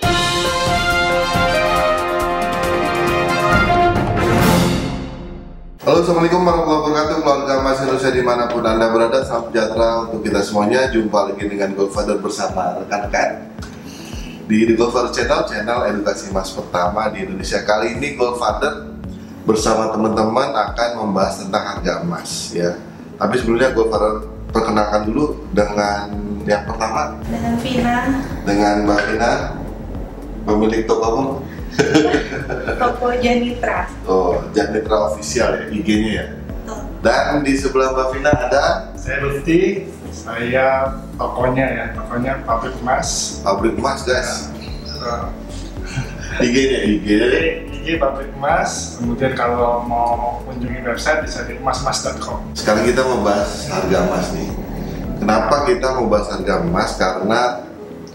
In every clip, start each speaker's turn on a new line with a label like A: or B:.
A: Halo, assalamualaikum warahmatullahi wabarakatuh, keluarga Mas Indonesia dimanapun Anda berada, salam sejahtera untuk kita semuanya. Jumpa lagi dengan Godfather bersama rekan-rekan di The Godfather Channel edukasi Mas pertama di Indonesia. Kali ini Godfather bersama teman-teman akan membahas tentang harga emas ya. Tapi sebelumnya Godfather perkenalkan dulu dengan yang pertama,
B: dengan Vina,
A: dengan Mbak Vina, pemilik toko
B: toko Janitra.
A: Oh, Janitra official ya, IG-nya ya. Dan di sebelah Mbak Vina ada
C: Saya Lutfi, saya tokonya pabrik emas.
A: pabrik emas guys. IG-nya
C: IG pabrik emas. Kemudian kalau mau kunjungi website bisa di emasmas.com.
A: Sekarang kita mau bahas harga emas nih. Kenapa kita mau bahas harga emas? Karena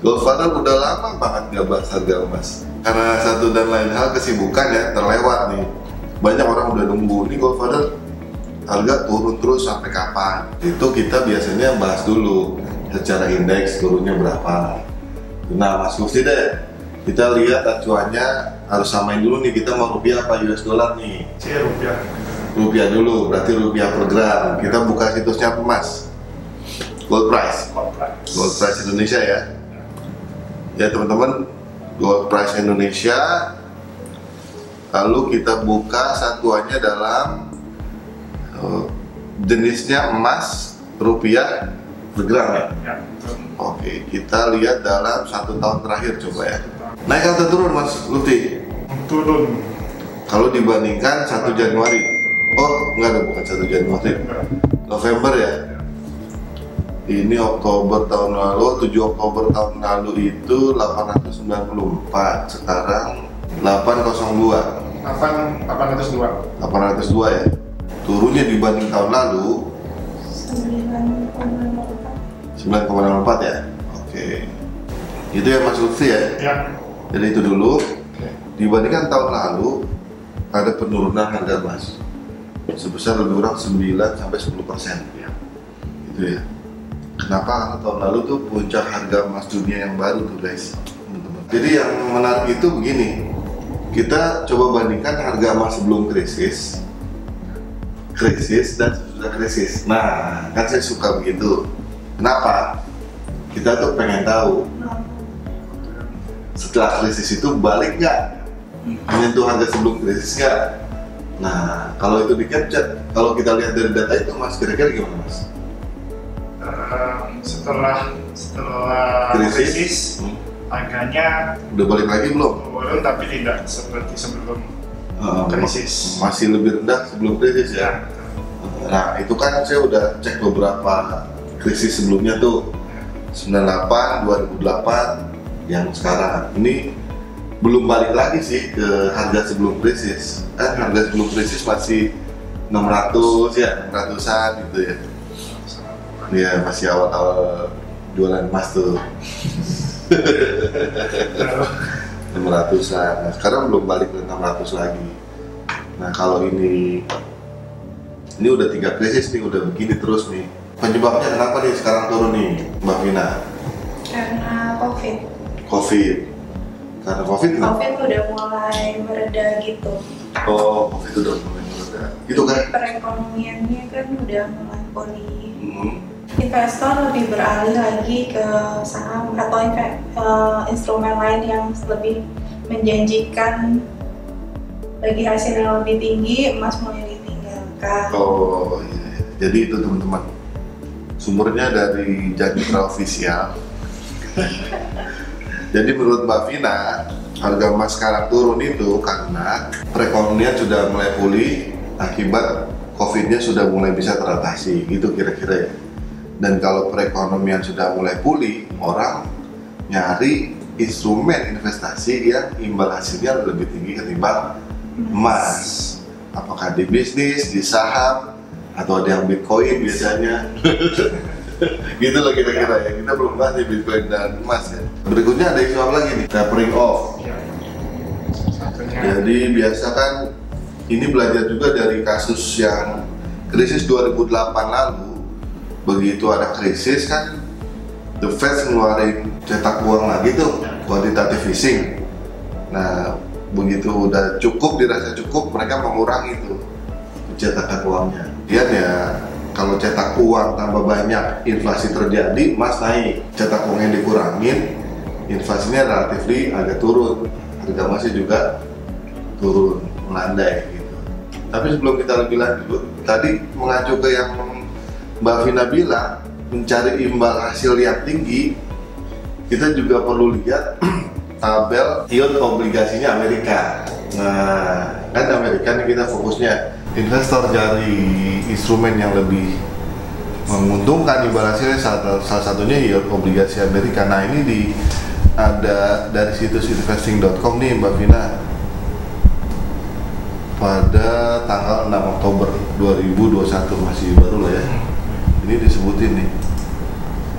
A: Godfather udah lama banget gak bahas harga emas. Karena satu dan lain hal kesibukan ya, terlewat nih. Banyak orang udah nunggu nih Godfather harga turun terus sampai kapan? Itu kita biasanya bahas dulu secara indeks turunnya berapa. Nah Mas Lutfi deh, kita lihat acuannya harus samain dulu nih, kita mau rupiah apa US dollar nih?
C: Saya rupiah.
A: Rupiah dulu, berarti rupiah per gram. Kita buka situsnya emas, Gold Price Indonesia ya. Ya teman-teman, Gold Price Indonesia. Lalu kita buka satuannya dalam jenisnya emas rupiah per gram ya. Oke, kita lihat dalam 1 tahun terakhir coba ya. Naik atau turun Mas Lutfi?
C: Turun.
A: Kalau dibandingkan 1 Januari. Oh, enggak ada, bukan 1 Januari. November ya. Ini Oktober tahun lalu, 7 Oktober tahun lalu itu 894. Sekarang 802. 802 ya. Turunnya dibanding tahun lalu 9,04 ya. Oke. Itu ya Mas Lutfi ya.
C: Ya.
A: Jadi itu dulu. Dibandingkan tahun lalu ada penurunan harga emas sebesar lebih kurang 9-10% ya. Itu ya. Kenapa? Karena tahun lalu tuh puncak harga emas dunia yang baru tuh guys, teman-teman. Jadi yang menarik itu begini, kita coba bandingkan harga emas sebelum krisis dan sesudah krisis. Nah, kan saya suka begitu. Kenapa? Kita tuh pengen tahu setelah krisis itu balik nggak menyentuh harga sebelum krisis nggak? Nah, kalau itu di-capture, kalau kita lihat dari data itu Mas, kira-kira gimana Mas?
C: Setelah krisis, harganya
A: udah balik lagi belum?
C: turun tapi tidak seperti sebelum krisis.
A: Masih lebih rendah sebelum krisis ya. Nah itu kan saya udah cek beberapa krisis sebelumnya tuh, 98, 2008, yang sekarang ini belum balik lagi sih ke harga sebelum krisis. Kan harga sebelum krisis masih 600 ya, 600-an gitu ya. Iya, masih awal-awal jualan emas tuh. 600-an. Nah, sekarang belum balik ke 600 lagi. Nah, kalau ini udah 3 krisis nih, udah begini terus nih. Penyebabnya kenapa nih sekarang turun nih, Mbak Vina?
B: Karena COVID.
A: Karena COVID kenapa?
B: COVID udah mulai mereda gitu.
A: Oh, COVID udah mulai mereda. Gitu kan?
B: Perekonomiannya kan udah mulai pulih. Investor lebih beralih lagi ke saham atau instrumen lain yang lebih menjanjikan bagi hasil yang lebih tinggi, emas mulai ditinggalkan.
A: Oh iya, jadi itu teman-teman, sumbernya dari Janitra official. Jadi menurut Mbak Vina, harga emas sekarang turun itu karena perekonomian sudah mulai pulih akibat COVID-nya sudah mulai bisa teratasi, gitu kira-kira ya. Dan kalau perekonomian sudah mulai pulih, orang nyari instrumen investasi yang imbal hasilnya lebih tinggi ketimbang emas. Apakah di bisnis, di saham, atau ada yang Bitcoin biasanya. Gitu loh kira-kira ya. Kita belum bahas di Bitcoin dan emas ya. Berikutnya ada isu apa lagi nih? Tapering off. Jadi biasa kan ini belajar juga dari kasus yang krisis 2008 lalu. Begitu ada krisis kan The Fed ngeluarin cetak uang lagi tuh, quantitative easing. Nah, begitu udah cukup, dirasa cukup, mereka mengurangi tuh cetakan uangnya. Dia ya, kalau cetak uang tambah banyak, inflasi terjadi, emas naik. Cetak uangnya dikurangin, inflasinya relatif agak turun. Harga emasnya juga turun, melandai gitu. Tapi sebelum kita lebih lanjut, tadi mengacu ke yang Mbak Vina bilang, mencari imbal hasil yang tinggi, kita juga perlu lihat tabel yield obligasinya Amerika. Nah, kan Amerika nih kita fokusnya, investor cari instrumen yang lebih menguntungkan imbal hasilnya, salah satunya yield obligasi Amerika. Nah, ini ada dari situs investing.com nih Mbak Vina, pada tanggal 6 Oktober 2021, masih baru lah ya. Ini disebutin nih,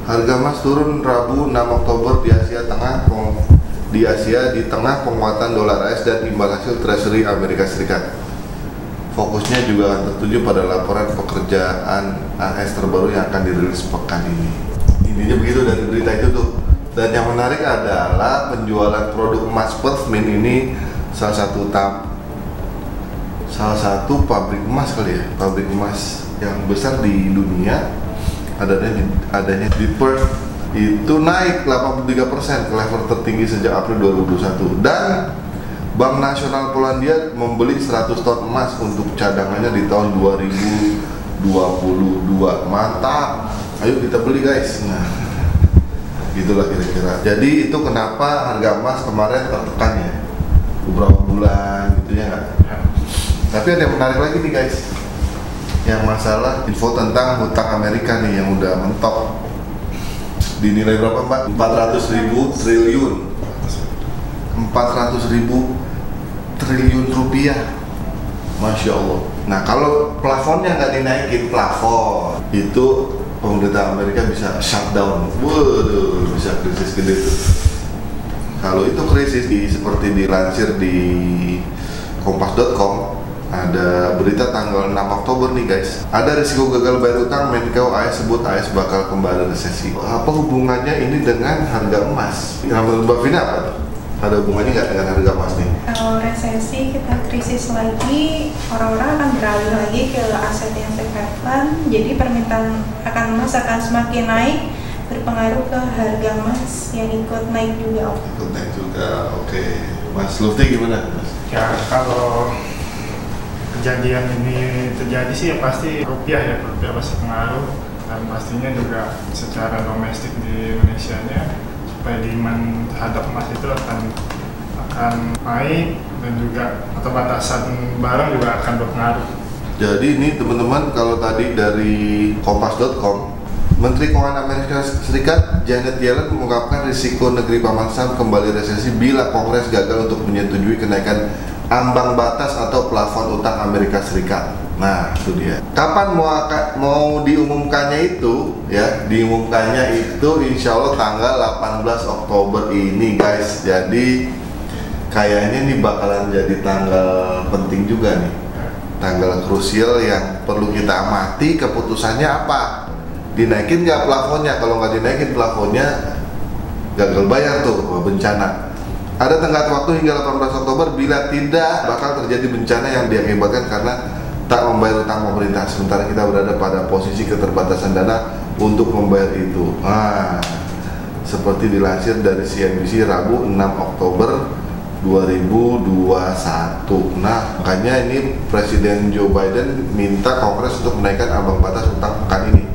A: harga emas turun Rabu 6 Oktober di Asia di tengah penguatan dolar AS dan imbal hasil Treasury Amerika Serikat. Fokusnya juga akan tertuju pada laporan pekerjaan AS terbaru yang akan dirilis pekan ini. Intinya begitu dari berita itu tuh. Dan yang menarik adalah penjualan produk emas Perthmin ini salah satu pabrik emas kali ya, pabrik emas yang besar di dunia, adanya di Perth, itu naik 83% ke level tertinggi sejak April 2021. Dan Bank Nasional Polandia membeli 100 ton emas untuk cadangannya di tahun 2022. Mantap, ayo kita beli guys. Nah, gitulah kira-kira. Jadi itu kenapa harga emas kemarin tertekan ya, beberapa bulan gitu ya nggak? Tapi ada yang menarik lagi nih guys, yang masalah info tentang hutang Amerika nih yang udah mentok. Dinilai berapa Mbak? 400.000 triliun. 400.000 triliun rupiah. Masya Allah. Nah, kalau plafonnya nggak dinaikin, plafon itu pemerintah Amerika bisa shutdown. Waduh, bisa krisis gede tuh. Kalau itu krisis seperti dilansir di kompas.com, ada berita tanggal 6 Oktober nih guys, ada risiko gagal bayar utang, Menko AS sebut AS bakal kembali resesi. Apa hubungannya ini dengan harga emas? Menurut Mbak Vina apa? Ada hubungannya nggak dengan harga emas nih?
B: Kalau resesi, kita krisis lagi, orang-orang akan beralih lagi ke aset yang safe haven, jadi permintaan akan emas akan semakin naik, berpengaruh ke harga emas yang ikut naik juga.
A: Ikut naik juga, oke. Mas Lufti gimana?
C: Ya, kalau kejadian ini terjadi sih ya pasti rupiah pasti pengaruh, dan pastinya juga secara domestik di Indonesia-nya supaya demand terhadap emas itu akan naik, dan juga atau batasan barang juga akan berpengaruh.
A: Jadi ini teman-teman, kalau tadi dari kompas.com, Menteri Keuangan Amerika Serikat Janet Yellen mengungkapkan risiko negeri paman Sam kembali resesi bila Kongres gagal untuk menyetujui kenaikan ambang batas atau plafon utang Amerika Serikat. Nah, itu dia. Kapan mau diumumkannya itu? Ya, diumumkannya itu insya Allah tanggal 18 Oktober ini, guys. Jadi kayaknya ini bakalan jadi tanggal penting juga nih, tanggal krusial yang perlu kita amati. Keputusannya apa? Dinaikin nggak plafonnya? Kalau nggak dinaikin plafonnya, gagal bayar tuh, bencana. Ada tenggat waktu hingga 18 Oktober, bila tidak bakal terjadi bencana yang diakibatkan karena tak membayar utang pemerintah, sementara kita berada pada posisi keterbatasan dana untuk membayar itu. Nah, seperti dilansir dari CNBC Rabu 6 Oktober 2021. Nah, makanya ini Presiden Joe Biden minta Kongres untuk menaikkan ambang batas utang pekan ini.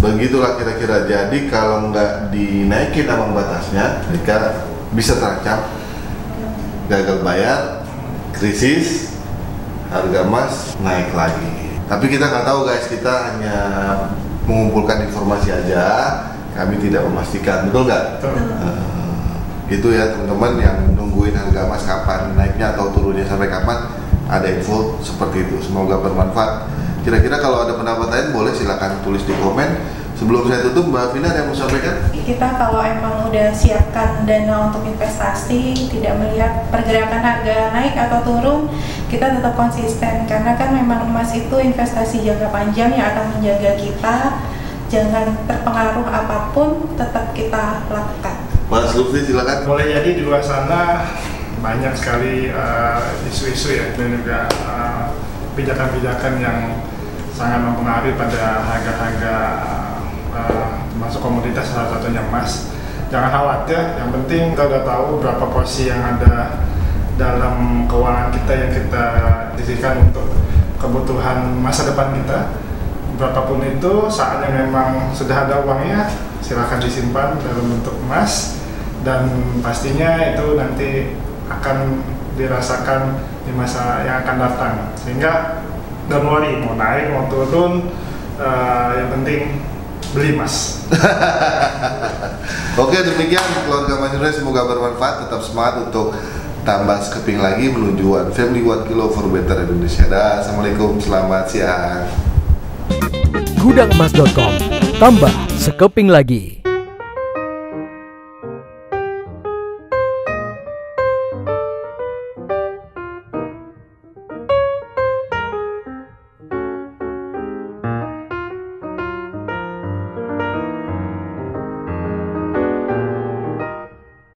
A: Begitulah kira-kira. Jadi kalau nggak dinaikin ambang batasnya, mereka bisa terancam gagal bayar, krisis, harga emas naik lagi. Tapi kita nggak tahu guys, kita hanya mengumpulkan informasi aja, kami tidak memastikan, betul nggak? Itu ya teman-teman yang nungguin harga emas kapan naiknya atau turunnya sampai kapan, ada info seperti itu. Semoga bermanfaat. Kira-kira kalau ada pendapat lain boleh silakan tulis di komen. Sebelum saya tutup, Mbak Vina ada yang mau sampaikan?
B: Kita kalau emang udah siapkan dana untuk investasi, tidak melihat pergerakan harga naik atau turun, kita tetap konsisten, karena kan memang emas itu investasi jangka panjang yang akan menjaga kita jangan terpengaruh apapun, tetap kita lakukan.
A: Mas Lutfi silakan.
C: Boleh jadi di luar sana banyak sekali isu-isu ya, dan juga kebijakan-kebijakan yang sangat mempengaruhi pada harga-harga masuk komoditas, salah satunya emas. Jangan khawatir, yang penting kita udah tahu berapa porsi yang ada dalam keuangan kita yang kita sisihkan untuk kebutuhan masa depan kita. Berapapun itu, saatnya memang sudah ada uangnya, silakan disimpan dalam bentuk emas, dan pastinya itu nanti akan dirasakan di masa yang akan datang. Sehingga don't worry, mau naik mau turun, yang penting beli emas.
A: Oke, demikian keluarga Mas Indra, semoga bermanfaat. Tetap semangat untuk tambah sekeping lagi menuju One Family 1 Kilo for Better Indonesia. Assalamualaikum, selamat siang.
D: Gudangemas.com, tambah sekeping lagi.